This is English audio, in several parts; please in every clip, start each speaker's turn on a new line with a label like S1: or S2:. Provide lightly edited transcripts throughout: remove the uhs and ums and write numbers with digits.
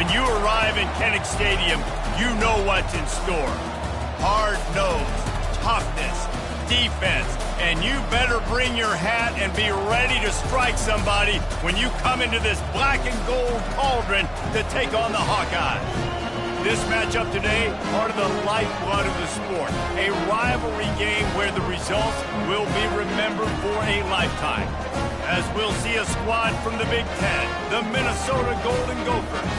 S1: When you arrive in Kinnick Stadium, you know what's in store. Hard nose, toughness, defense, and you better bring your hat and be ready to strike somebody when you come into this black and gold cauldron to take on the Hawkeyes. This matchup today, part of the lifeblood of the sport. A rivalry game where the results will be remembered for a lifetime. As we'll see a squad from the Big Ten, the Minnesota Golden Gophers,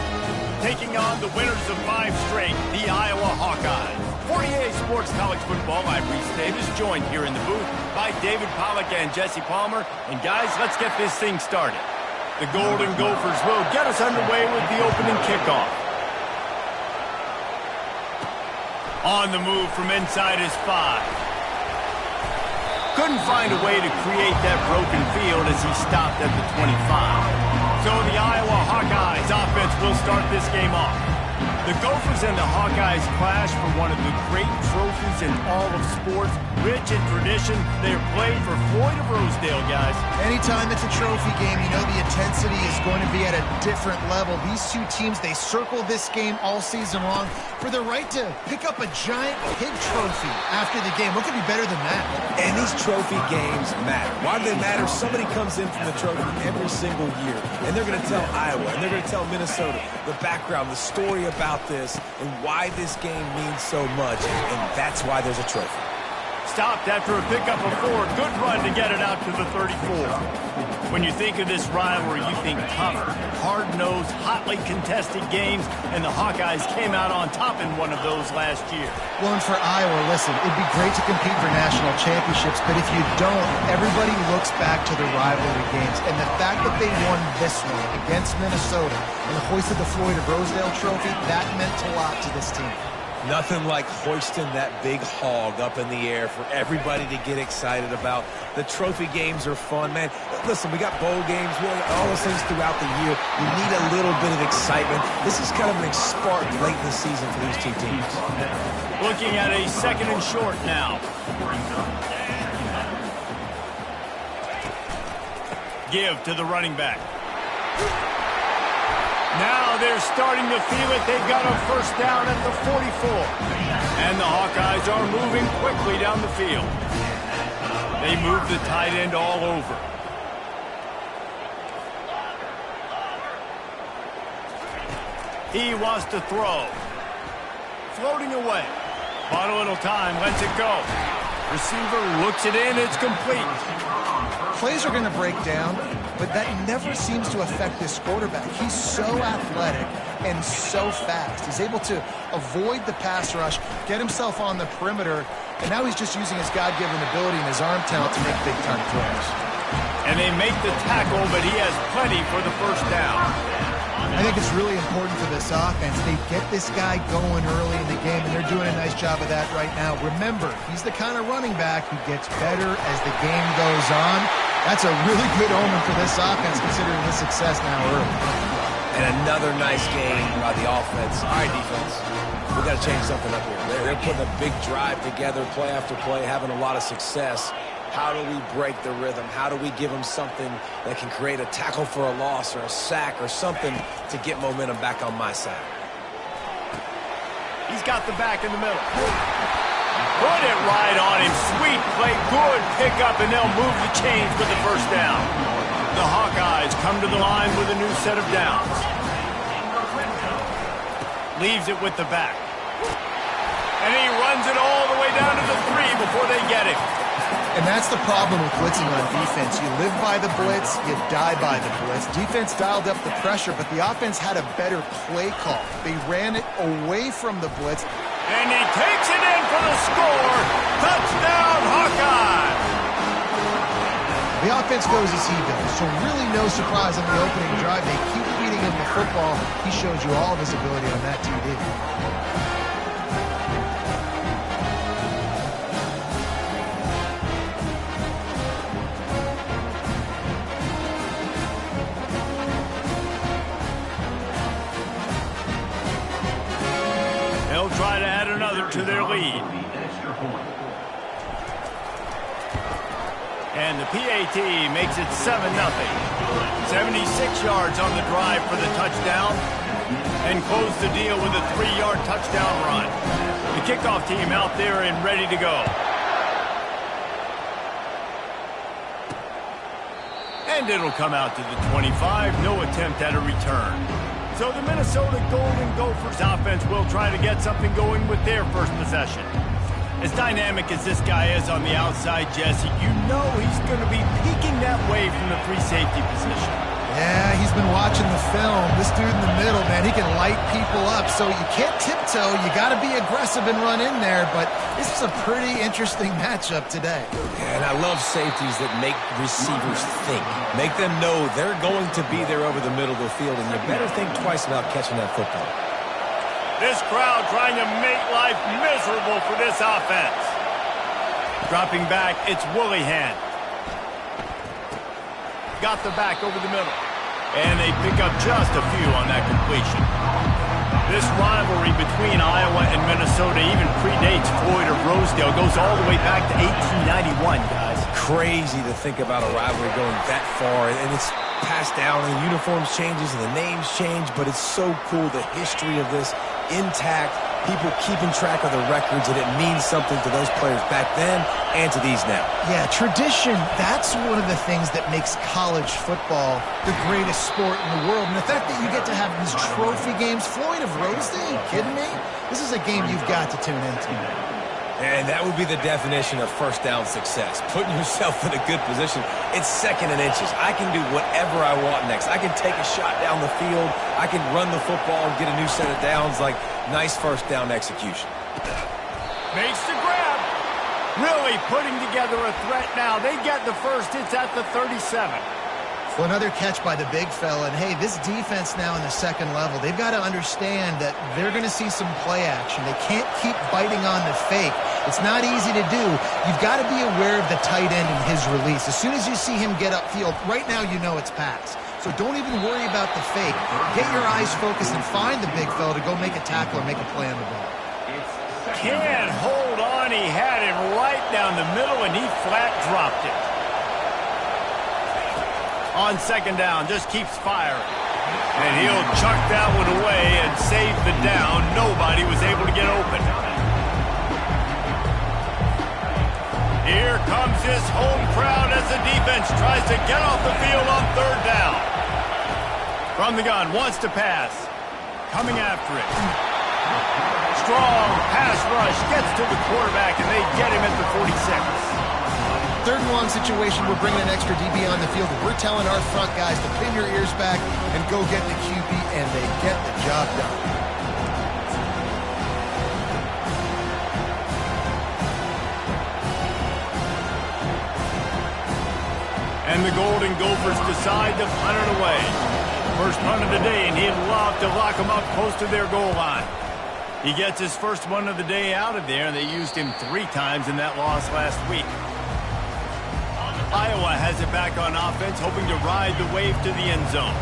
S1: taking on the winners of 5 straight, the Iowa Hawkeyes. For EA Sports College Football, I'm Reese Davis, joined here in the booth by David Pollack and Jesse Palmer. And guys, let's get this thing started. The Golden Gophers will get us underway with the opening kickoff. On the move from inside his 5. Couldn't find a way to create that broken field as he stopped at the 25. So the Iowa Hawkeyes offense will start this game off. The Gophers and the Hawkeyes clash for one of the great trophies in all of sports. Rich in tradition, they're played for Floyd of Rosedale, guys.
S2: Anytime it's a trophy game, you know the intensity is going to be at a different level. These two teams, they circle this game all season long for the right to pick up a giant pig trophy after the game. What could be better than that?
S3: And these trophy games matter. Why do they matter? Somebody comes in from the trophy every single year, and they're going to tell Iowa, and they're going to tell Minnesota the background, the story about this, and why this game means so much, and that's why there's a trophy.
S1: Stopped after a pickup of 4. Good run to get it out to the 34. When you think of this rivalry, you think tough, hard-nosed, hotly contested games, and the Hawkeyes came out on top in one of those last year.
S2: Well, and for Iowa, listen, it'd be great to compete for national championships, but if you don't, everybody looks back to the rivalry games. And the fact that they won this one against Minnesota and hoisted the Floyd of Rosedale trophy, that meant a lot to this team.
S3: Nothing like hoisting that big hog up in the air for everybody to get excited about. The trophy games are fun, man. Listen, we got bowl games, we got all those things throughout the year. You need a little bit of excitement. This is kind of an spark late in the season for these two teams.
S1: Looking at a 2nd and short now. Give to the running back. Now they're starting to feel it. They've got a first down at the 44. And the Hawkeyes are moving quickly down the field. They move the tight end all over. He wants to throw. Floating away. Bought a little time, lets it go. Receiver looks it in, it's complete.
S2: Plays are going to break down, but that never seems to affect this quarterback. He's so athletic and so fast. He's able to avoid the pass rush, get himself on the perimeter, and now he's just using his God-given ability and his arm talent to make big-time throws.
S1: And they make the tackle, but he has plenty for the first down.
S2: I think it's really important for this offense. They get this guy going early in the game, and they're doing a nice job of that right now. Remember, he's the kind of running back who gets better as the game goes on. That's a really good omen for this offense, considering his success now early.
S3: And another nice game by the offense. All right, defense, we got to change something up here. They're putting a big drive together, play after play, having a lot of success. How do we break the rhythm? How do we give them something that can create a tackle for a loss or a sack or something to get momentum back on my side?
S1: He's got the back in the middle. Put it right on him. Sweet play. Good pickup, and they'll move the chains for the first down. The Hawkeyes come to the line with a new set of downs. Leaves it with the back. And he runs it all the way down to the 3 before they get him.
S2: And that's the problem with blitzing on defense. You live by the blitz, you die by the blitz. Defense dialed up the pressure, but the offense had a better play call. They ran it away from the blitz.
S1: And he takes it in for the score. Touchdown, Hawkeye!
S2: The offense goes as he goes, so really no surprise on the opening drive. They keep feeding him the football. He showed you all of his ability on that TD.
S1: They'll try to add another to their lead. And the PAT makes it 7-0. 76 yards on the drive for the touchdown. And close the deal with a 3-yard touchdown run. The kickoff team out there and ready to go. And it'll come out to the 25. No attempt at a return. So the Minnesota Golden Gophers offense will try to get something going with their first possession. As dynamic as this guy is on the outside, Jesse, you know he's going to be peeking that way from the free safety position.
S2: Yeah, he's been watching the film. This dude in the middle, man, he can light people up. So you can't tiptoe. You got to be aggressive and run in there. But this is a pretty interesting matchup today.
S3: Yeah, and I love safeties that make receivers think. Make them know they're going to be there over the middle of the field, and you better think twice about catching that football.
S1: This crowd trying to make life miserable for this offense. Dropping back, it's Willihan. Got the back over the middle. And they pick up just a few on that completion. This rivalry between Iowa and Minnesota even predates Floyd of Rosedale. Goes all the way back to 1891, guys.
S3: Crazy to think about a rivalry going that far. And it's passed down, and the uniforms changes, and the names change. But it's so cool, the history of this intact, people keeping track of the records, and it means something to those players back then and to these now.
S2: Yeah, tradition, that's one of the things that makes college football the greatest sport in the world. And the fact that you get to have these trophy games, Floyd of Rosedale, you kidding me? This is a game you've got to tune into.
S3: And that would be the definition of first down success. Putting yourself in a good position. It's second and inches. I can do whatever I want next. I can take a shot down the field. I can run the football and get a new set of downs. Like, nice first down execution.
S1: Makes the grab. Really putting together a threat now. They get the first. It's at the 37.
S2: Well, another catch by the big fella. And, hey, this defense now in the second level, they've got to understand that they're going to see some play action. They can't keep biting on the fake. It's not easy to do. You've got to be aware of the tight end and his release. As soon as you see him get upfield, right now you know it's pass. So don't even worry about the fake. Get your eyes focused and find the big fella to go make a tackle or make a play on the ball.
S1: Can't hold on. He had him right down the middle, and he flat dropped it. On second down, just keeps firing. And he'll chuck that one away and save the down. Nobody was able to get open. Here comes his home crowd as the defense tries to get off the field on third down. From the gun, wants to pass. Coming after it. Strong pass rush, gets to the quarterback, and they get him at the 46.
S2: Third and long situation, we're bringing an extra DB on the field. We're telling our front guys to pin your ears back and go get the QB, and they get the job done.
S1: And the Golden Gophers decide to punt it away. First punt of the day, and he'd love to lock them up close to their goal line. He gets his first one of the day out of there, and they used him 3 times in that loss last week. Iowa has it back on offense, hoping to ride the wave to the end zone.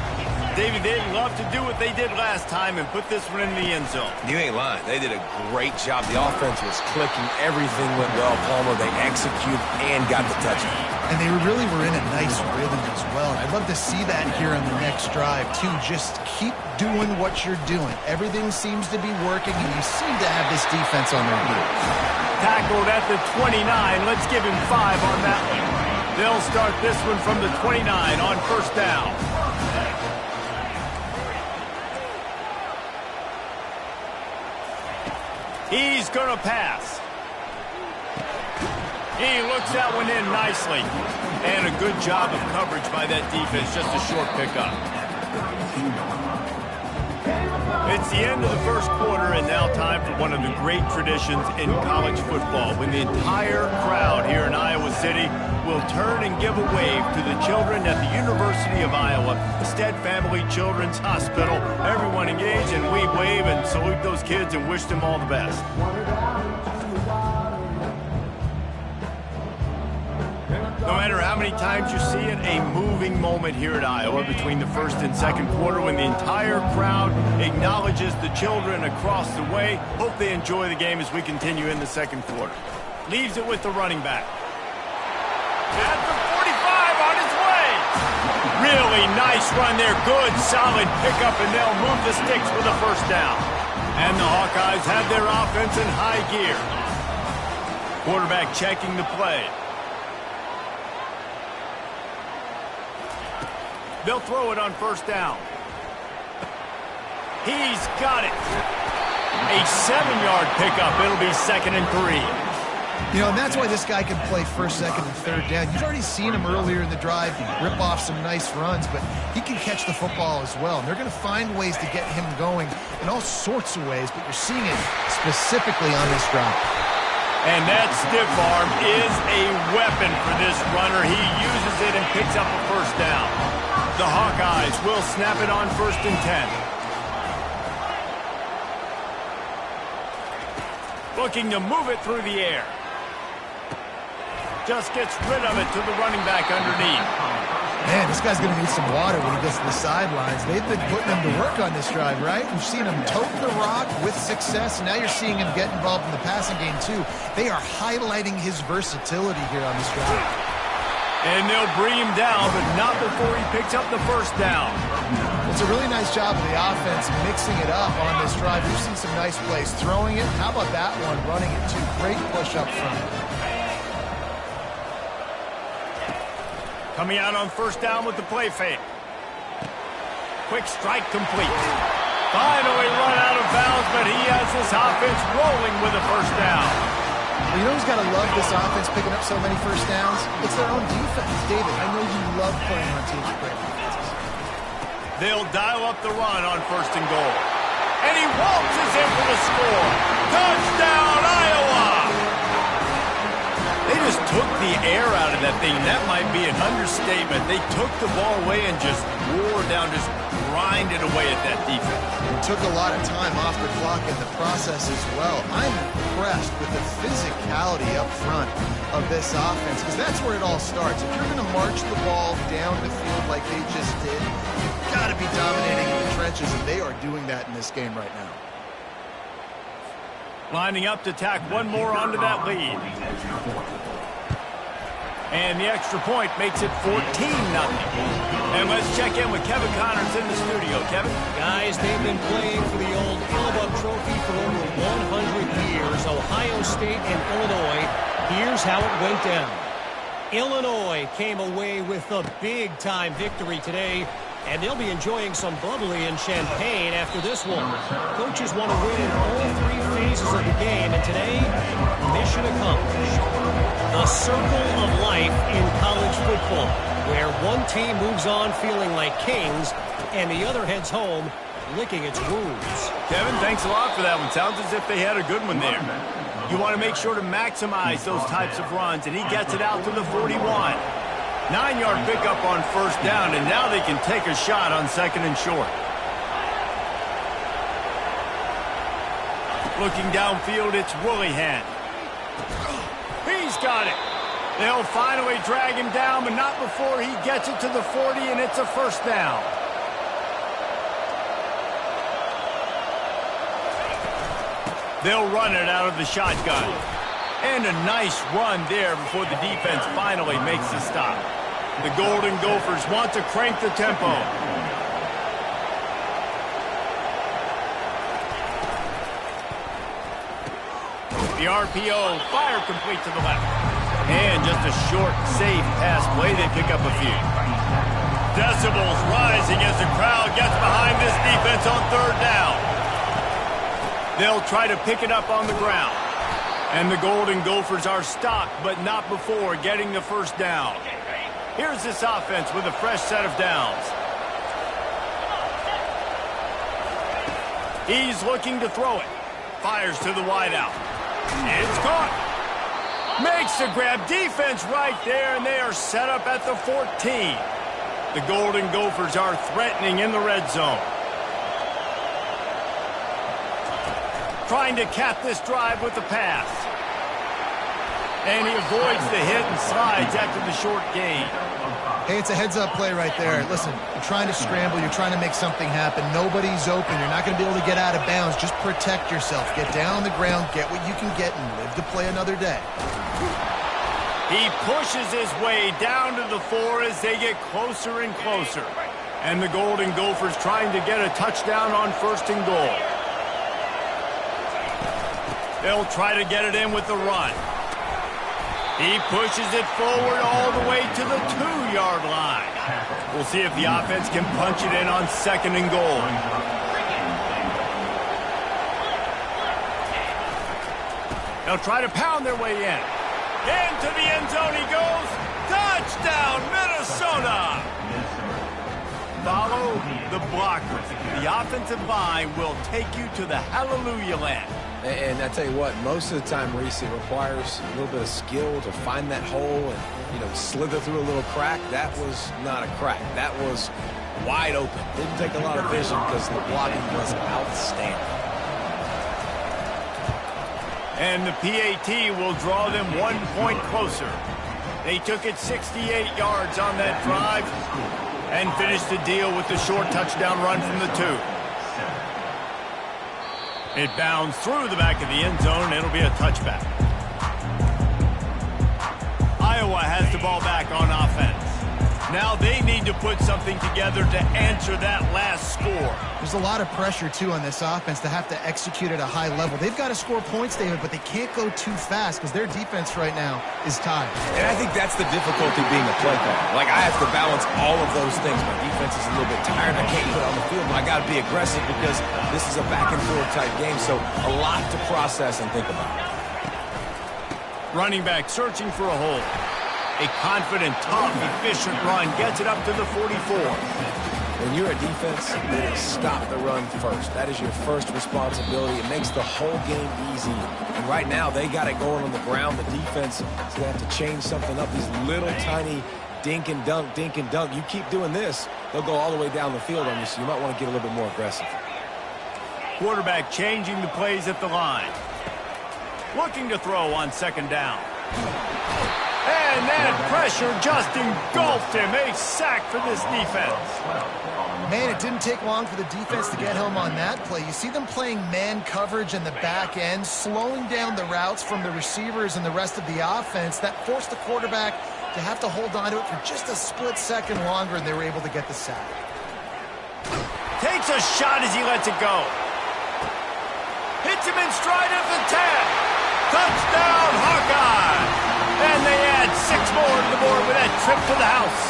S1: David, they'd love to do what they did last time and put this one in the end zone.
S3: You ain't lying. They did a great job. The offense was clicking. Everything went well. Palmer, they executed and got the touchdown.
S2: And they really were in a nice rhythm as well. I'd love to see that here on the next drive, too. Just keep doing what you're doing. Everything seems to be working, and you seem to have this defense on their heels.
S1: Tackled at the 29. Let's give him 5 on that one. They'll start this one from the 29 on first down. He's going to pass. He looks that one in nicely. And a good job of coverage by that defense. Just a short pickup. It's the end of the first quarter, and now time for one of the great traditions in college football, when the entire crowd here in Iowa City will turn and give a wave to the children at the University of Iowa, Stead Family Children's Hospital. Everyone engage, and we wave and salute those kids and wish them all the best. No matter how many times you see it, a moving moment here at Iowa between the first and second quarter when the entire crowd acknowledges the children across the way. Hope they enjoy the game as we continue in the second quarter. Leaves it with the running back. At the Really nice run there. Good, solid pickup, and they'll move the sticks for the first down. And the Hawkeyes have their offense in high gear. Quarterback checking the play. They'll throw it on first down. He's got it. A 7-yard pickup. It'll be 2nd and 3.
S2: You know, and that's why this guy can play first, second, and third down. You've already seen him earlier in the drive rip off some nice runs, but he can catch the football as well. And they're going to find ways to get him going in all sorts of ways, but you're seeing it specifically on this drive.
S1: And that stiff arm is a weapon for this runner. He uses it and picks up a first down. The Hawkeyes will snap it on 1st and 10. Looking to move it through the air. Just gets rid of it to the running back underneath.
S2: Man, this guy's going to need some water when he gets to the sidelines. They've been putting him to work on this drive, right? We've seen him tote the rock with success, and now you're seeing him get involved in the passing game, too. They are highlighting his versatility here on this drive.
S1: And they'll bring him down, but not before he picks up the first down.
S2: It's a really nice job of the offense mixing it up on this drive. We've seen some nice plays throwing it. How about that one, running it, too? Great push up front.
S1: Coming out on first down with the play fake. Quick strike complete. Finally run out of bounds, but he has this offense rolling with a first down.
S2: Well, you know who's got to love this offense picking up so many first downs? It's their own defense. David, I know you love playing on teams with great defenses.
S1: They'll dial up the run on 1st and goal. And he waltzes in for the score. Touchdown, Iowa! They just took the air out of that thing. That might be an understatement. They took the ball away and just wore down, just grinded away at that defense.
S2: It took a lot of time off the clock in the process as well. I'm impressed with the physicality up front of this offense, because that's where it all starts. If you're going to march the ball down the field like they just did, you've got to be dominating in the trenches, and they are doing that in this game right now.
S1: Lining up to tack one more onto that lead. And the extra point makes it 14-0. And let's check in with Kevin Connors in the studio. Kevin?
S4: Guys, they've been playing for the old Illinois Trophy for over 100 years. Ohio State and Illinois. Here's how it went down. Illinois came away with a big-time victory today, and they'll be enjoying some bubbly and champagne after this one. Coaches want to win in all 3 phases of the game, and today, mission accomplished. The circle of life in college football, where one team moves on feeling like kings, and the other heads home licking its wounds.
S1: Kevin, thanks a lot for that one. Sounds as if they had a good one there. You want to make sure to maximize those types of runs, and he gets it out to the 41. 9-yard pickup on first down, and now they can take a shot on 2nd and short. Looking downfield, it's Willihan. He's got it. They'll finally drag him down, but not before he gets it to the 40, and it's a first down. They'll run it out of the shotgun. And a nice run there before the defense finally makes the stop. The Golden Gophers want to crank the tempo. The RPO, fire complete to the left. And just a short, safe pass play. They pick up a few. Decibels rising as the crowd gets behind this defense on 3rd down. They'll try to pick it up on the ground. And the Golden Gophers are stopped, but not before getting the first down. Here's this offense with a fresh set of downs. He's looking to throw it. Fires to the wideout. It's caught. Makes the grab. Defense right there, and they are set up at the 14. The Golden Gophers are threatening in the red zone. Trying to cap this drive with the pass. And he avoids the hit and slides after the short gain.
S2: Hey, it's a heads-up play right there. Listen, you're trying to scramble. You're trying to make something happen. Nobody's open. You're not going to be able to get out of bounds. Just protect yourself. Get down on the ground. Get what you can get and live to play another day.
S1: He pushes his way down to the 4 as they get closer and closer. And the Golden Gophers trying to get a touchdown on 1st and goal. They'll try to get it in with the run. He pushes it forward all the way to the 2-yard line. We'll see if the offense can punch it in on 2nd and goal. They'll try to pound their way in. Into the end zone he goes. Touchdown, Minnesota! Follow the blockers. The offensive line will take you to the hallelujah land.
S3: And I tell you what, most of the time, Reese, it requires a little bit of skill to find that hole and, slither through a little crack. That was not a crack. That was wide open. Didn't take a lot of vision because the blocking was outstanding.
S1: And the PAT will draw them 1 point closer. They took it 68 yards on that drive and finished the deal with the short touchdown run from the 2. It bounds through the back of the end zone. It'll be a touchback. Iowa has the ball back on offense. Now they need to put something together to answer that last score.
S2: There's a lot of pressure, too, on this offense to have to execute at a high level. They've got to score points, David, but they can't go too fast because their defense right now is tired.
S3: And I think that's the difficulty being a play caller. Like, I have to balance all of those things. My defense is a little bit tired. I can't put it on the field, but I got to be aggressive because this is a back-and-forth type game, so a lot to process and think about.
S1: Running back searching for a hole. A confident, tough, efficient run gets it up to the 44.
S3: When you're a defense, stop the run first. That is your first responsibility. It makes the whole game easy. And right now, they got it going on the ground. The defense is going to have to change something up. These little tiny dink and dunk, dink and dunk. You keep doing this, they'll go all the way down the field on you, so you might want to get a little bit more aggressive.
S1: Quarterback changing the plays at the line. Looking to throw on 2nd down. And that pressure just engulfed him. A sack for this defense.
S2: Man, it didn't take long for the defense to get home on that play. You see them playing man coverage in the back end, slowing down the routes from the receivers and the rest of the offense. That forced the quarterback to have to hold on to it for just a split second longer, and they were able to get the sack.
S1: Takes a shot as he lets it go. Hits him in stride at the 10. Touchdown, Hawkeye! And they add 6 more to the board with that trip to the house.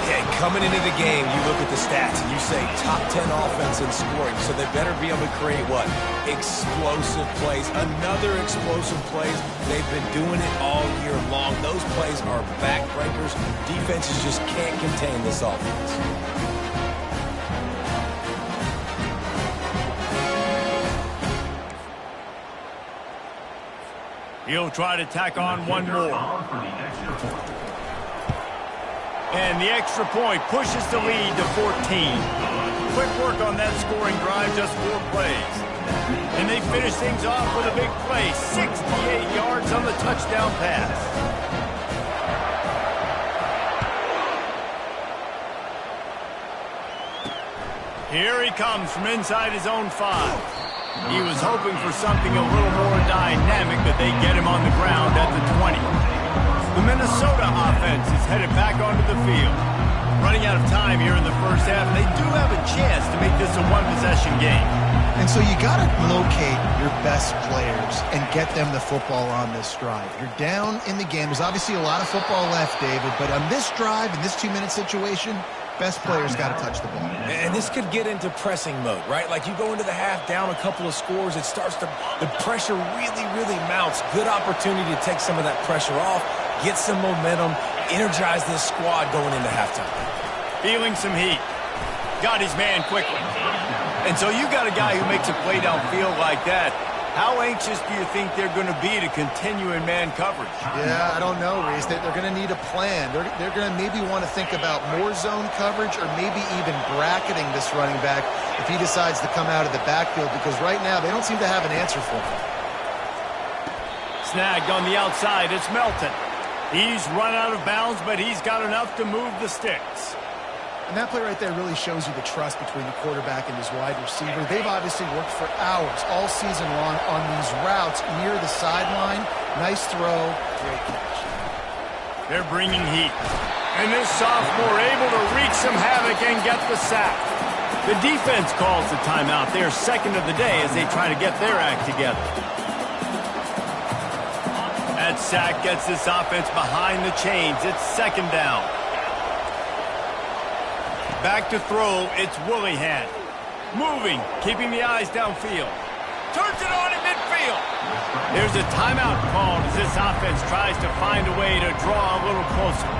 S3: Yeah, coming into the game, you look at the stats and you say top 10 offense in scoring, so they better be able to create what? Explosive plays. Another explosive plays. They've been doing it all year long. Those plays are backbreakers. Defenses just can't contain this offense.
S1: He'll try to tack on 1 more. And the extra point pushes the lead to 14. Quick work on that scoring drive, just 4 plays. And they finish things off with a big play, 68 yards on the touchdown pass. Here he comes from inside his own 5. He was hoping for something a little more dynamic, but they get him on the ground at the 20. The Minnesota offense is headed back onto the field. Running out of time here in the first half, they do have a chance to make this a 1-possession game.
S2: And so you got to locate your best players and get them the football on this drive. You're down in the game. There's obviously a lot of football left, David, but on this drive, in this 2-minute situation, best players got to touch the ball.
S3: And this could get into pressing mode, right? Like you go into the half down a couple of scores, it starts to, the pressure really mounts. Good opportunity to take some of that pressure off, get some momentum, energize this squad going into halftime.
S1: Feeling some heat. Got his man quickly. And so you got a guy who makes a play downfield like that. How anxious do you think they're going to be to continue in man coverage?
S2: Yeah, I don't know, Reese. They're going to need a plan. They're going to maybe want to think about more zone coverage or maybe even bracketing this running back if he decides to come out of the backfield, because right now they don't seem to have an answer for him.
S1: Snagged on the outside. It's Melton. He's run out of bounds, but he's got enough to move the sticks.
S2: And that play right there really shows you the trust between the quarterback and his wide receiver. They've obviously worked for hours all season long on these routes near the sideline, Nice throw, great catch.
S1: They're bringing heat. And this sophomore able to wreak some havoc and get the sack. The defense calls the timeout. They're second of the day as they try to get their act together. That sack gets this offense behind the chains. It's second down. Back to throw, it's Willihan. Moving, keeping the eyes downfield. Turns it on in midfield. There's a timeout called as this offense tries to find a way to draw a little closer.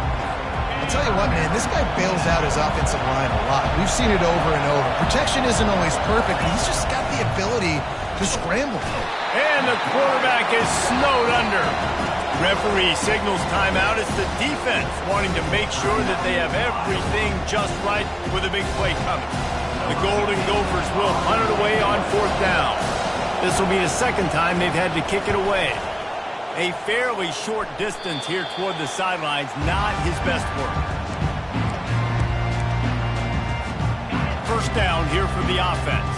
S2: I'll tell you what, man, this guy bails out his offensive line a lot. We've seen it over and over. Protection isn't always perfect, but he's just got the ability to scramble.
S1: And the quarterback is snowed under. Referee signals timeout. It's the defense wanting to make sure that they have everything just right with a big play coming. The Golden Gophers will punt it away on fourth down. This will be the second time they've had to kick it away. A fairly short distance here toward the sidelines, not his best work. First down here for the offense.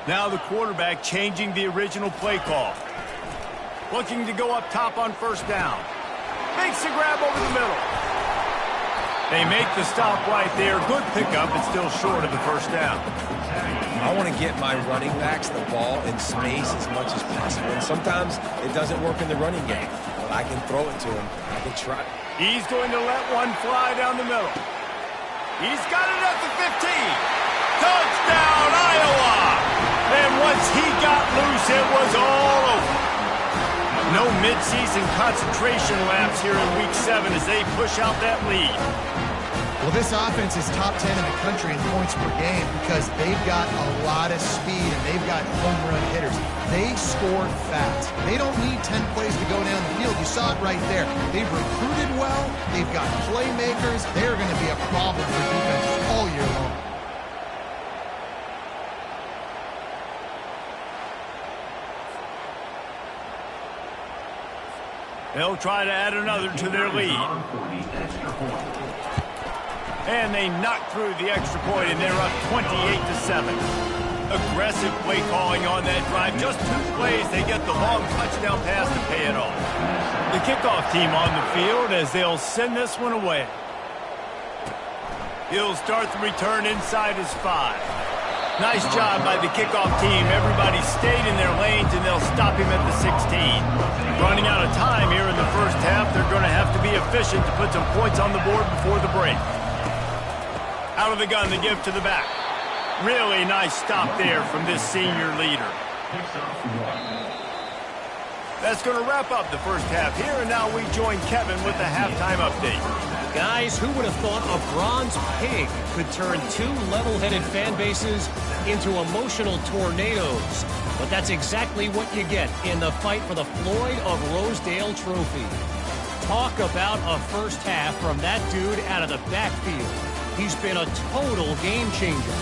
S1: Now the quarterback changing the original play call. Looking to go up top on first down. Makes the grab over the middle. They make the stop right there. Good pickup, but still short of the first down.
S3: I want to get my running backs the ball in space as much as possible. And sometimes it doesn't work in the running game. But I can throw it to him. I can try.
S1: He's going to let one fly down the middle. He's got it at the 15. Touchdown, Iowa! And once he got loose, it was all over. No midseason concentration laps here in Week 7 as they push out that lead.
S2: Well, this offense is top 10 in the country in points per game because they've got a lot of speed and they've got home run hitters. They score fast. They don't need 10 plays to go down the field. You saw it right there. They've recruited well. They've got playmakers. They're going to be a problem for defenses all year long.
S1: They'll try to add another to their lead. And they knock through the extra point, and they're up 28-7. Aggressive play calling on that drive. Just 2 plays, they get the long touchdown pass to pay it off. The kickoff team on the field as they'll send this one away. He'll start the return inside his 5. Nice job by the kickoff team. Everybody stayed in their lanes, and they'll stop him at the 16. Running out of time here in the first half, they're going to have to be efficient to put some points on the board before the break. Out of the gun, the give to the back. Really nice stop there from this senior leader. That's going to wrap up the first half here, and now we join Kevin with the halftime update.
S4: Guys, who would have thought a bronze pig could turn 2 level-headed fan bases into emotional tornadoes? But that's exactly what you get in the fight for the Floyd of Rosedale Trophy. Talk about a first half from that dude out of the backfield. He's been a total game changer.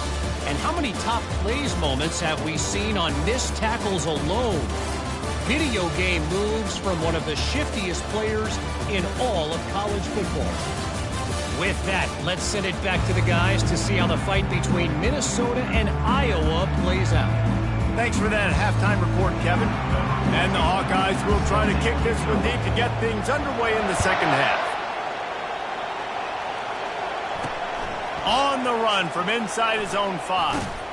S4: And how many top plays moments have we seen on missed tackles alone? Video game moves from one of the shiftiest players in all of college football. With that, let's send it back to the guys to see how the fight between Minnesota and Iowa plays out.
S1: Thanks for that halftime report, Kevin. And the Hawkeyes will try to kick this one deep to get things underway in the second half. On the run from inside his own 5.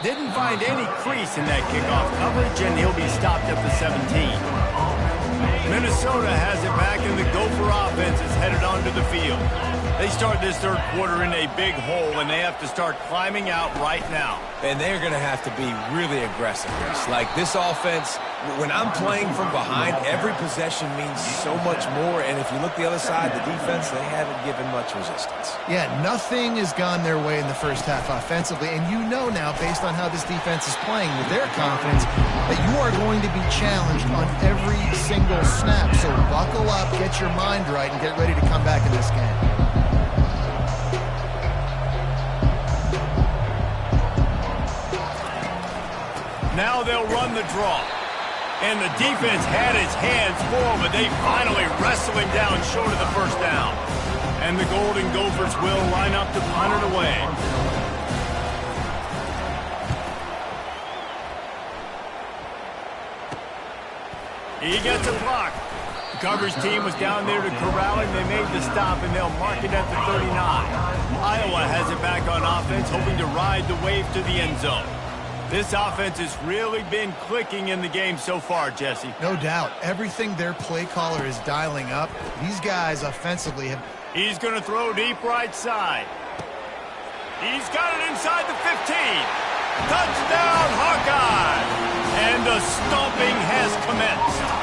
S1: Didn't find any crease in that kickoff coverage, and he'll be stopped at the 17. Minnesota has it back, and the Gopher offense is headed onto the field. They start this third quarter in a big hole, and they have to start climbing out right now.
S3: And they're going to have to be really aggressive. Like this offense, when I'm playing from behind, every possession means so much more. And if you look the other side, the defense, they haven't given much resistance.
S2: Yeah, nothing has gone their way in the first half offensively. And you know now, based on how this defense is playing with their confidence, that you are going to be challenged on every single snap. So buckle up, get your mind right, and get ready to come back in this game.
S1: Now they'll run the draw. And the defense had his hands full, but they finally wrestle him down short of the first down. And the Golden Gophers will line up to punt it away. He gets a block. The coverage team was down there to corral him. They made the stop, and they'll mark it at the 39. Iowa has it back on offense, hoping to ride the wave to the end zone. This offense has really been clicking in the game so far, Jesse.
S2: No doubt. Everything their play caller is dialing up, these guys offensively have...
S1: He's going to throw deep right side. He's got it inside the 15. Touchdown, Hawkeye! And the stomping has commenced.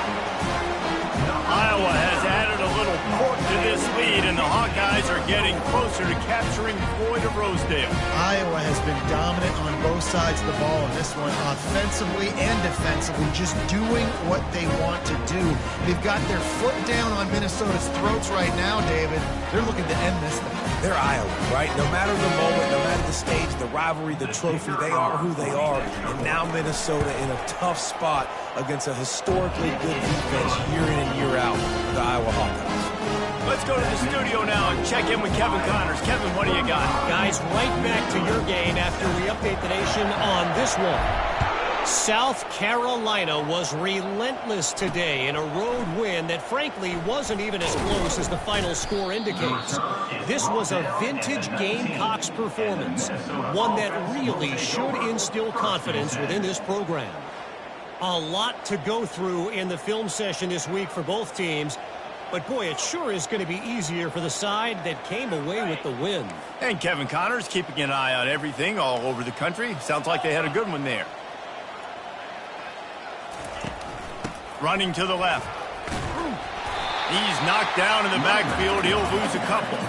S1: Iowa has added a little pork to this lead, and the Hawkeyes are getting closer to capturing Floyd of Rosedale.
S2: Iowa has been dominant on both sides of the ball in this one, offensively and defensively, just doing what they want to do. They've got their foot down on Minnesota's throats right now, David. They're looking to end this thing.
S3: They're Iowa, right? No matter the moment, no matter the stage, the rivalry, the trophy, they are who they are. And now Minnesota in a tough spot against a historically good defense year in and year out for the Iowa Hawkeyes.
S1: Let's go to the studio now and check in with Kevin Connors. Kevin, what do you got?
S4: Guys, right back to your game after we update the nation on this one. South Carolina was relentless today in a road win that frankly wasn't even as close as the final score indicates. This was a vintage Gamecocks performance, one that really should instill confidence within this program. A lot to go through in the film session this week for both teams, but boy, it sure is going to be easier for the side that came away with the win.
S1: And Kevin Connors keeping an eye on everything all over the country. Sounds like they had a good one there. Running to the left. He's knocked down in the backfield. He'll lose a couple.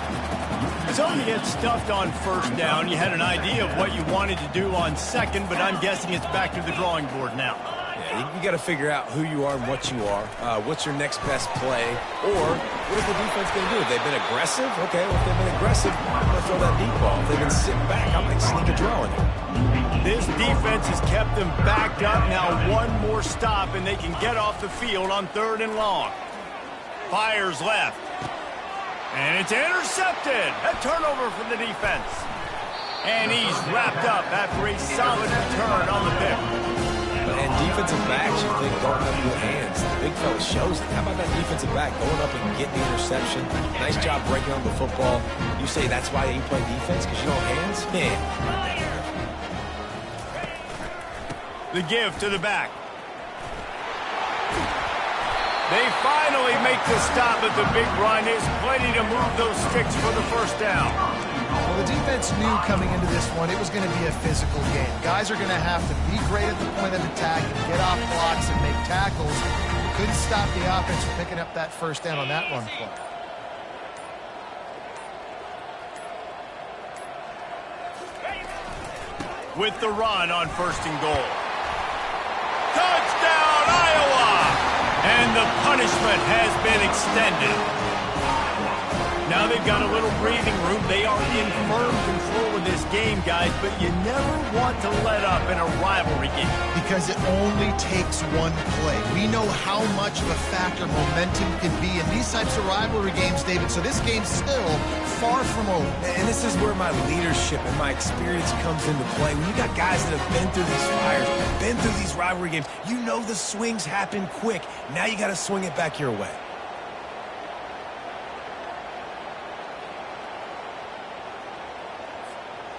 S1: So you get stuffed on first down. You had an idea of what you wanted to do on second, but I'm guessing it's back to the drawing board now.
S3: Yeah, you got to figure out who you are and what you are. What's your next best play? Or what is the defense going to do? If they've been aggressive, okay, well, if they've been aggressive, I'm going to throw that deep ball. If they've been sitting back, I might sneak a draw in there.
S1: This defense has kept them backed up. Now one more stop, and they can get off the field on 3rd and long. Fires left. And it's intercepted. A turnover for the defense. And he's wrapped up after a solid return on the pick.
S3: And defensive backs, you think, don't have good hands. The big fella shows it. How about that defensive back going up and getting the interception? Nice job breaking on the football. You say that's why you play defense, because you don't have hands? Yeah.
S1: The give to the back. They finally make the stop, but the big run is plenty to move those sticks for the first down.
S2: Well, the defense knew coming into this one it was going to be a physical game. Guys are going to have to be great at the point of attack and get off blocks and make tackles. Couldn't stop the offense from picking up that first down on that run play.
S1: With the run on 1st and goal. Touchdown, Iowa! And the punishment has been extended. Now they've got a little breathing room. They are in firm control of this game, guys, but you never want to let up in a rivalry game.
S2: Because it only takes one play. We know how much of a factor momentum can be in these types of rivalry games, David, so this game's still far from over.
S3: And this is where my leadership and my experience comes into play. When you got guys that have been through these fires, been through these rivalry games, you know the swings happen quick. Now you got to swing it back your way.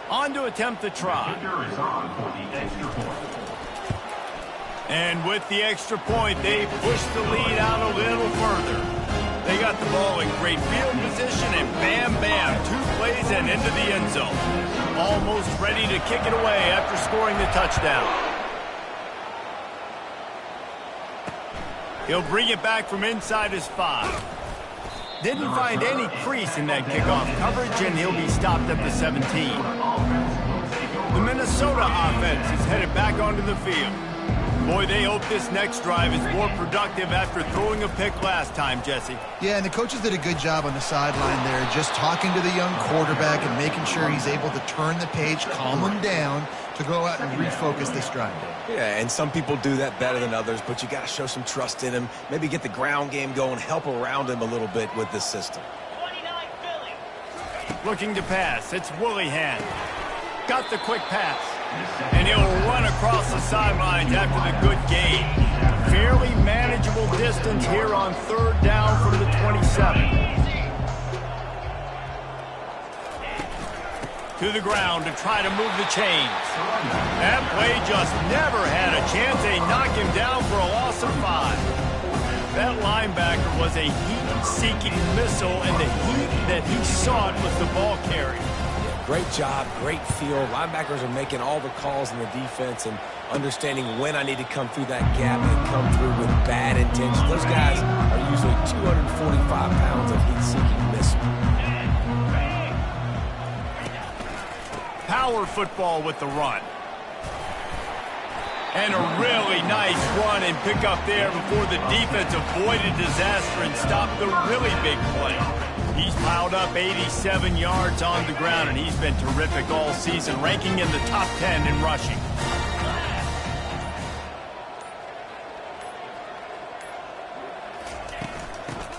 S1: On to attempt the try. And with the extra point, they push the lead out a little further. They got the ball in great field position, and bam, bam, 2 plays and into the end zone. Almost ready to kick it away after scoring the touchdown. He'll bring it back from inside his 5. Didn't find any crease in that kickoff coverage, and he'll be stopped at the 17. The Minnesota offense is headed back onto the field. Boy, they hope this next drive is more productive after throwing a pick last time, Jesse.
S2: Yeah, and the coaches did a good job on the sideline there, just talking to the young quarterback and making sure he's able to turn the page, calm him down, to go out and refocus this drive.
S3: Yeah, and some people do that better than others, but you got to show some trust in him, maybe get the ground game going, help around him a little bit with this system.
S1: Looking to pass, it's Willihan. Got the quick pass. And he'll run across the sidelines after the good gain. fairly manageable distance here on 3rd down from the 27. To the ground to try to move the chains. That play just never had a chance. They knock him down for a loss of 5. That linebacker was a heat-seeking missile, and the heat that he sought was the ball carry.
S3: Great job, great feel. Linebackers are making all the calls in the defense and understanding when I need to come through that gap and come through with bad intentions. Those guys are usually 245 pounds of heat-seeking missile.
S1: Power football with the run. And a really nice run and pick up there before the defense avoided disaster and stopped the really big play. He's piled up 87 yards on the ground, and he's been terrific all season, ranking in the top 10 in rushing.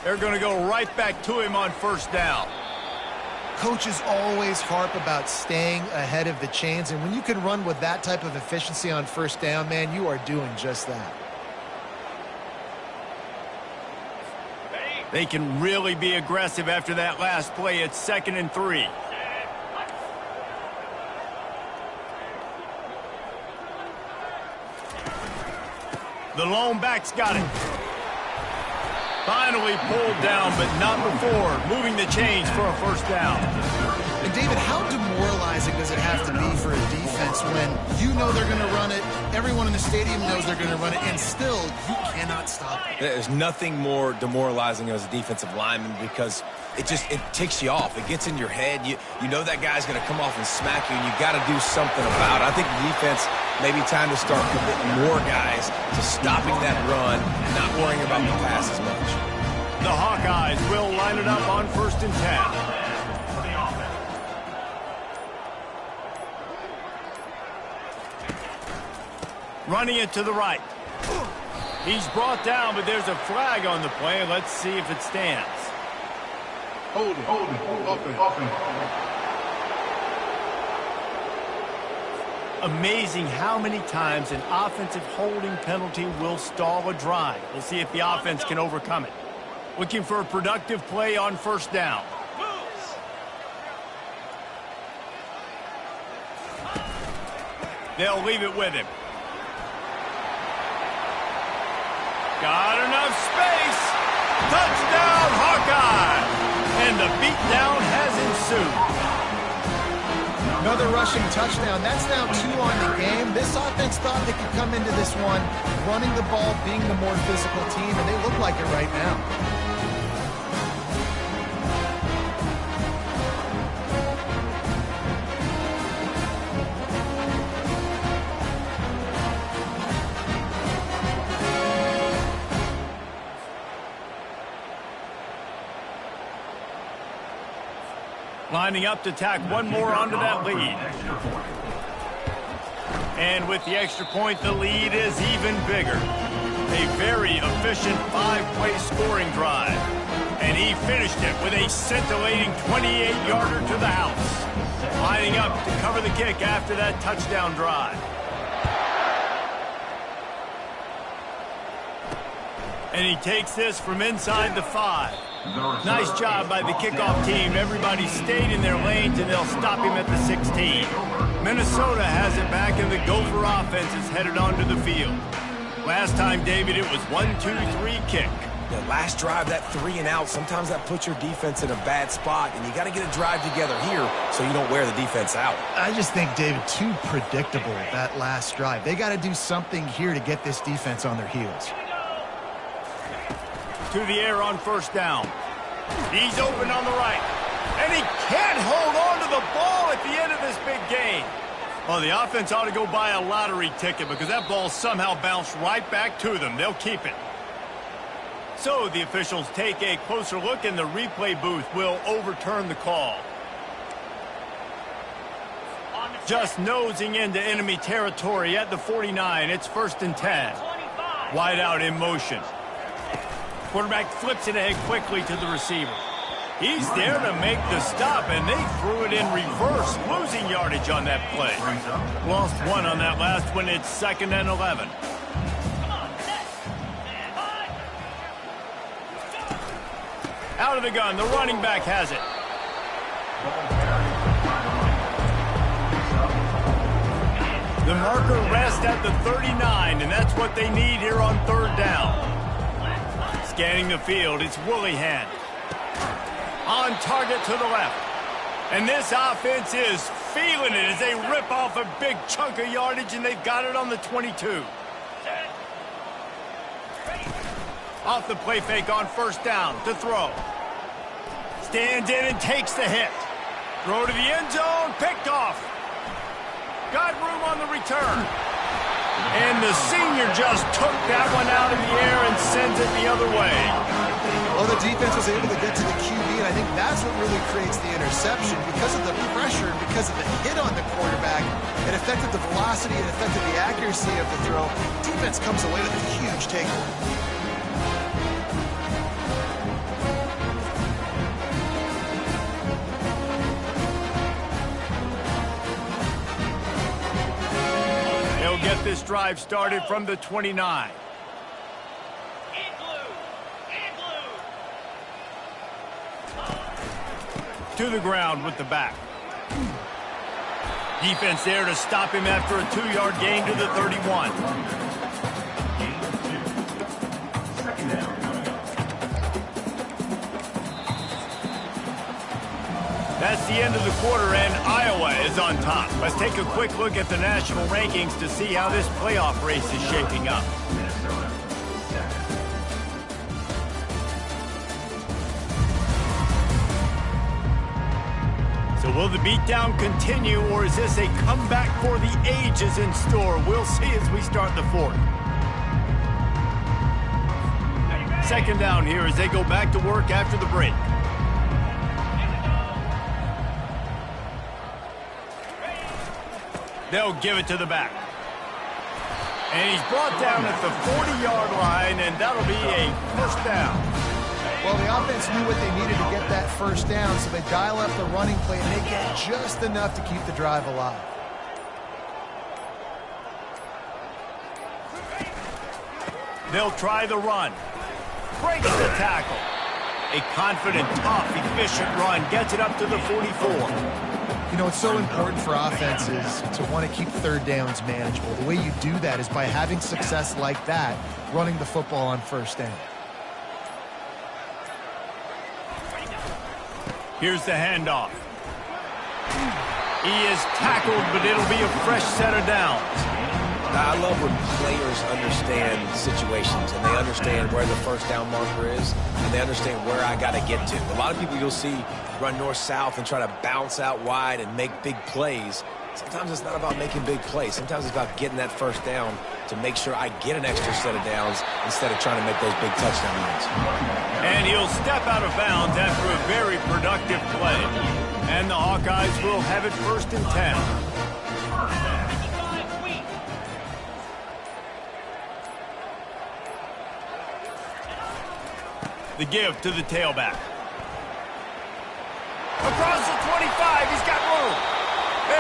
S1: They're going to go right back to him on 1st down.
S2: Coaches always harp about staying ahead of the chains, and when you can run with that type of efficiency on 1st down, man, you are doing just that.
S1: They can really be aggressive after that last play. It's 2nd and 3. The lone back's got it. Finally pulled down, but not before moving the chains for a 1st down.
S2: And David, how demoralizing does it have to be for a defense when you know they're going to run it, everyone in the stadium knows they're going to run it, and still you cannot stop it?
S3: There's nothing more demoralizing as a defensive lineman because it ticks you off. It gets in your head. You know that guy's going to come off and smack you, and you got to do something about it. I think the defense may be time to start committing more guys to stopping that run and not worrying about the pass as much.
S1: The Hawkeyes will line it up on 1st and 10. Running it to the right. He's brought down, but there's a flag on the play. Let's see if it stands.
S5: Hold it. Open.
S1: Amazing how many times an offensive holding penalty will stall a drive. We'll see if the offense can overcome it. Looking for a productive play on 1st down. They'll leave it with him. Got enough space. Touchdown, Hawkeye! And the beatdown has ensued.
S2: Another rushing touchdown. That's now 2 on the game. This offense thought they could come into this one running the ball, being the more physical team, and they look like it right now.
S1: Lining up to tack one more onto that lead. And with the extra point, the lead is even bigger. A very efficient 5-play scoring drive. And he finished it with a scintillating 28-yarder to the house. Lining up to cover the kick after that touchdown drive. And he takes this from inside the 5. Nice job by the kickoff team. Everybody stayed in their lanes, and they'll stop him at the 16. Minnesota has it back, and the Gopher offense is headed onto the field. Last time, David, it was 1-2-3 kick.
S3: The last drive, that 3 and out, sometimes that puts your defense in a bad spot, and you got to get a drive together here so you don't wear the defense out.
S2: I just think, David, too predictable, that last drive. They got to do something here to get this defense on their heels.
S1: To the air on 1st down. He's open on the right. And he can't hold on to the ball at the end of this big game. Well, the offense ought to go buy a lottery ticket because that ball somehow bounced right back to them. They'll keep it. So the officials take a closer look, and the replay booth will overturn the call. Just nosing into enemy territory at the 49. It's 1st and 10. Wide out in motion. Quarterback flips it ahead quickly to the receiver. He's there to make the stop, and they threw it in reverse, losing yardage on that play. Lost 1 on that last one. It's 2nd and 11. Out of the gun, the running back has it. The marker rests at the 39, and that's what they need here on third down. Scanning the field, it's Willihan. On target to the left. And this offense is feeling it as they rip off a big chunk of yardage, and they've got it on the 22. Off the play fake on first down to throw. Stands in and takes the hit. Throw to the end zone, picked off. Got room on the return. And the senior just took that one out of the air and sends it the other way.
S2: Well, the defense was able to get to the QB, and I think that's what really creates the interception. Because of the pressure and because of the hit on the quarterback, it affected the velocity, it affected the accuracy of the throw. Defense comes away with a huge takeaway.
S1: Get this drive started from the 29. To the ground with the back. Defense there to stop him after a 2-yard gain to the 31. That's the end of the quarter, and Iowa is on top. Let's take a quick look at the national rankings to see how this playoff race is shaping up. So will the beatdown continue, or is this a comeback for the ages in store? We'll see as we start the fourth. Second down here as they go back to work after the break. They'll give it to the back. And he's brought down at the 40-yard line, and that'll be a first down.
S2: Well, the offense knew what they needed to get that first down, so they dial up the running play, and they get just enough to keep the drive alive.
S1: They'll try the run. Breaks the tackle. A confident, tough, efficient run. Gets it up to the 44.
S2: You know, it's so important for offenses to want to keep third downs manageable. The way you do that is by having success like that, running the football on first down.
S1: Here's the handoff. He is tackled, but it'll be a fresh set of downs.
S3: I love when players understand situations and they understand where the first down marker is and they understand where I got to get to. A lot of people you'll see run north-south and try to bounce out wide and make big plays. Sometimes it's not about making big plays. Sometimes it's about getting that first down to make sure I get an extra set of downs instead of trying to make those big touchdown runs.
S1: And he'll step out of bounds after a very productive play. And the Hawkeyes will have it 1st and 10. The give to the tailback. Across the 25, he's got room.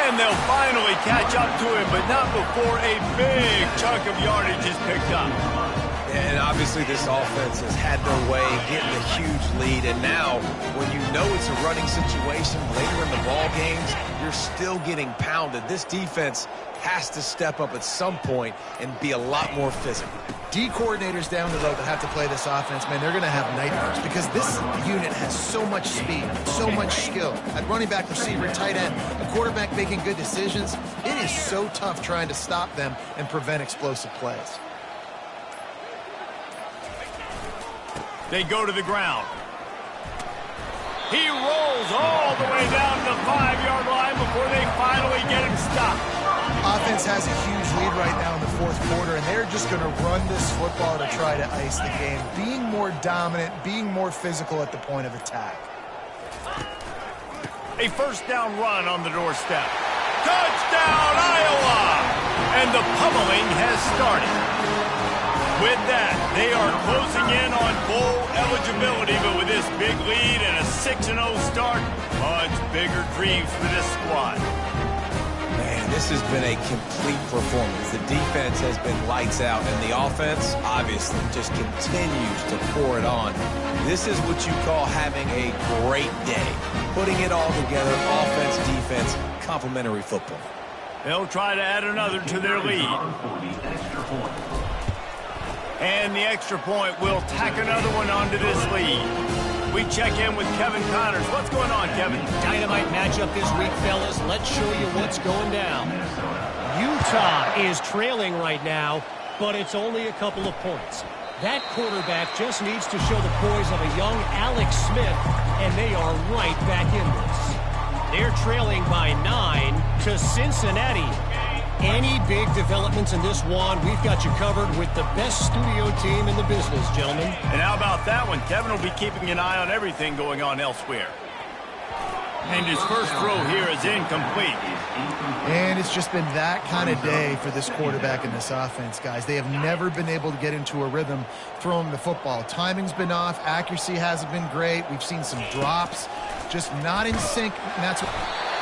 S1: And they'll finally catch up to him, but not before a big chunk of yardage is picked up.
S3: And obviously this offense has had their way, getting a huge lead. And now, when you know it's a running situation later in the ball games, you're still getting pounded. This defense has to step up at some point and be a lot more physical.
S2: D coordinators down the road that have to play this offense, man, they're going to have nightmares because this unit has so much speed, so much skill. At running back, receiver, tight end, a quarterback making good decisions. It is so tough trying to stop them and prevent explosive plays.
S1: They go to the ground. He rolls all the way down the 5-yard line before they finally get him stopped.
S2: Offense has a huge lead right now in the fourth quarter, and they're just going to run this football to try to ice the game, being more dominant, being more physical at the point of attack.
S1: A first down run on the doorstep. Touchdown, Iowa! And the pummeling has started. With that, they are closing in on bowl eligibility, but with this big lead and a 6-0 start, much bigger dreams for this squad.
S3: Man, this has been a complete performance. The defense has been lights out, and the offense, obviously, just continues to pour it on. This is what you call having a great day. Putting it all together, offense, defense, complementary football.
S1: They'll try to add another to their lead. And the extra point will tack another one onto this lead. We check in with Kevin Connors. What's going on, Kevin?
S4: Dynamite matchup this week, fellas. Let's show you what's going down. Utah is trailing right now, but it's only a couple of points. That quarterback just needs to show the poise of a young Alex Smith, and they are right back in this. They're trailing by 9 to Cincinnati. Any big developments in this one, we've got you covered with the best studio team in the business, gentlemen.
S1: And how about that one? Kevin will be keeping an eye on everything going on elsewhere. And his first throw here is incomplete.
S2: And it's just been that kind of day for this quarterback and this offense, guys. They have never been able to get into a rhythm throwing the football. Timing's been off. Accuracy hasn't been great. We've seen some drops, just not in sync. And that's what...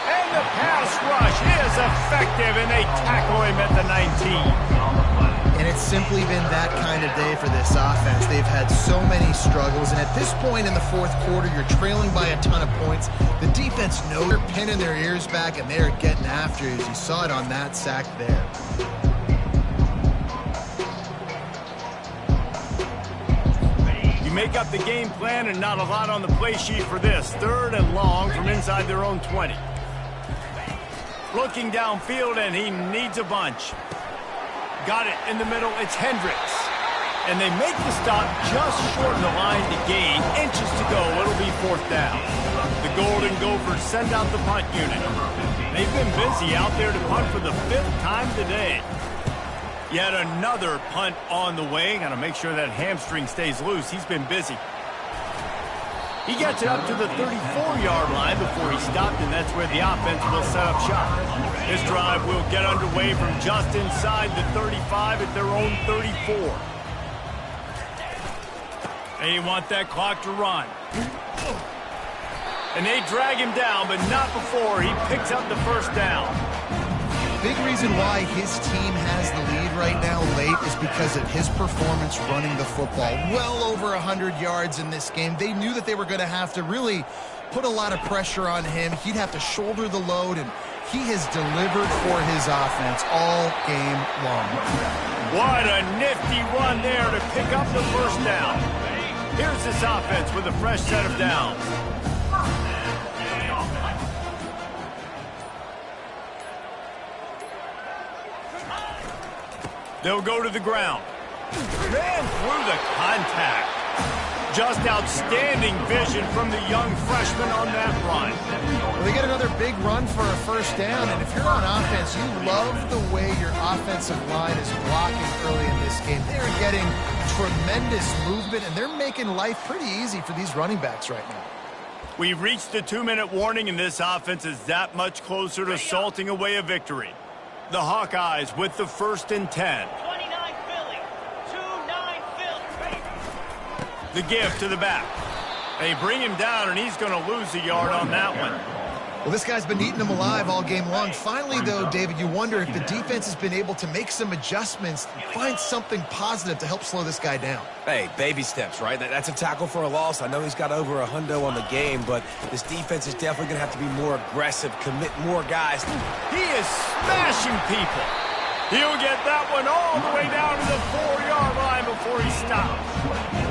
S1: And the pass rush is effective, and they tackle him at the 19.
S2: And it's simply been that kind of day for this offense. They've had so many struggles, and at this point in the fourth quarter, you're trailing by a ton of points. The defense knows they're pinning their ears back, and they're getting after it, as you saw it on that sack there.
S1: You make up the game plan, and not a lot on the play sheet for this. 3rd and long from inside their own 20. Looking downfield, and he needs a bunch. Got it in the middle. It's Hendricks. And they make the stop just short of the line to gain. Inches to go. It'll be 4th down. The Golden Gophers send out the punt unit. They've been busy out there to punt for the 5th time today. Yet another punt on the way. Got to make sure that hamstring stays loose. He's been busy. He gets it up to the 34-yard line before he stopped, and that's where the offense will set up shop. This drive will get underway from just inside the 35 at their own 34. They want that clock to run. And they drag him down, but not before he picks up the first down.
S2: Big reason why his team has the lead right now late is because of his performance running the football. Well over 100 yards in this game. They knew that they were going to have to really put a lot of pressure on him. He'd have to shoulder the load, and he has delivered for his offense all game long.
S1: What a nifty run there to pick up the first down. Here's this offense with a fresh set of downs. They'll go to the ground. Ran through the contact. Just outstanding vision from the young freshman on that run.
S2: Well, they get another big run for a first down, and if you're on offense, you love the way your offensive line is blocking early in this game. They're getting tremendous movement, and they're making life pretty easy for these running backs right now.
S1: We've reached the 2-minute warning, and this offense is that much closer to salting away a victory. The Hawkeyes with the 1st and 10.
S6: 29 Philly. 2-9 Philly.
S1: The give to the back. They bring him down, and he's going to lose a yard on that one.
S2: Well, this guy's been eating them alive all game long. Finally, though, David, you wonder if the defense has been able to make some adjustments, find something positive to help slow this guy down.
S3: Hey, baby steps, right? That's a tackle for a loss. I know he's got over $100 on the game, but this defense is definitely going to have to be more aggressive, commit more guys.
S1: He is smashing people. He'll get that one all the way down to the 4-yard line before he stops.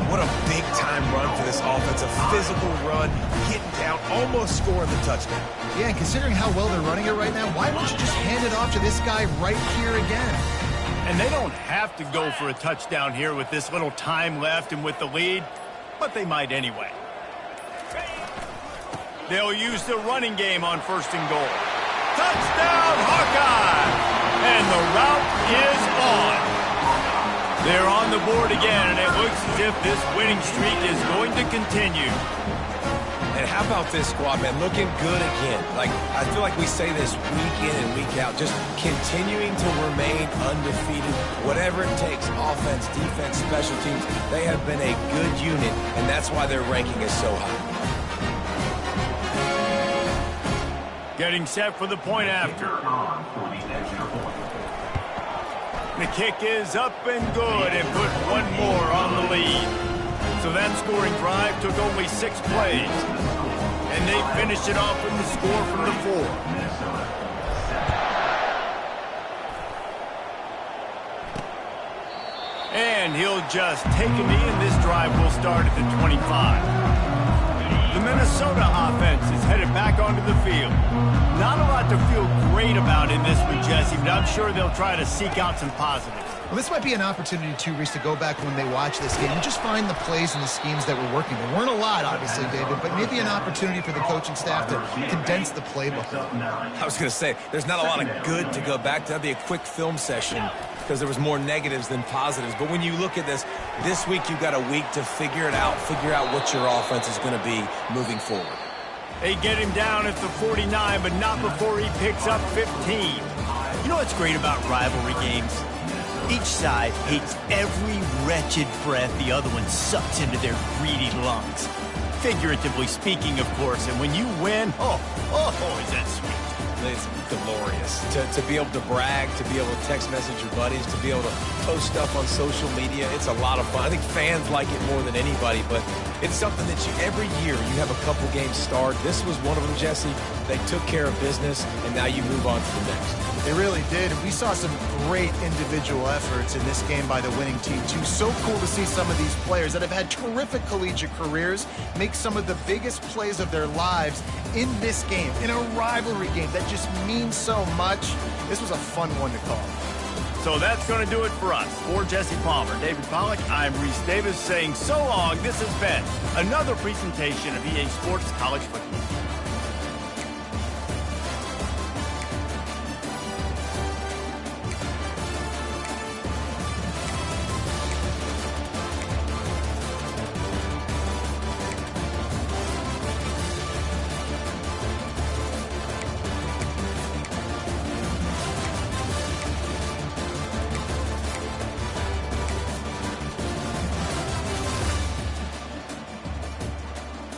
S3: What a big-time run for this offense. A physical run, getting down, almost scoring the touchdown.
S2: Yeah, and considering how well they're running it right now, why don't you just hand it off to this guy right here again?
S1: And they don't have to go for a touchdown here with this little time left and with the lead, but they might anyway. They'll use the running game on 1st and goal. Touchdown, Hawkeye! And the route is on. They're on the board again, and it looks as if this winning streak is going to continue.
S3: And how about this squad, man? Looking good again. Like, I feel like we say this week in and week out, just continuing to remain undefeated. Whatever it takes, offense, defense, special teams, they have been a good unit, and that's why their ranking is so high.
S1: Getting set for the point after. The kick is up and good and put one more on the lead. So that scoring drive took only 6 plays. And they finished it off with the score from the 4. And he'll just take a knee, and this drive will start at the 25. The Minnesota offense is headed back onto the field. Not a lot to feel great about in this one, Jesse, but I'm sure they'll try to seek out some positives.
S2: Well, this might be an opportunity, too, Reese, to go back when they watch this game and just find the plays and the schemes that were working. There weren't a lot, obviously, David, but maybe an opportunity for the coaching staff to condense the playbook.
S3: I was going to say, there's not a lot of good to go back to. That'd be a quick film session because there was more negatives than positives. But when you look at this week you've got a week to figure it out, figure out what your offense is going to be moving forward.
S1: They get him down at the 49, but not before he picks up 15.
S7: You know what's great about rivalry games? Each side hates every wretched breath the other one sucks into their greedy lungs. Figuratively speaking, of course, and when you win, is that sweet.
S3: It's glorious to be able to brag, to be able to text message your buddies, to be able to post stuff on social media. It's a lot of fun. I think fans like it more than anybody, but it's something that every year you have a couple games start. This was one of them, Jesse. They took care of business, and now you move on to the next.
S2: They really did. We saw some great individual efforts in this game by the winning team, too. So cool to see some of these players that have had terrific collegiate careers make some of the biggest plays of their lives in this game, in a rivalry game that just means so much. This was a fun one to call.
S1: So that's going to do it for us. For Jesse Palmer, David Pollack, I'm Reese Davis saying so long. This has been another presentation of EA Sports College Football.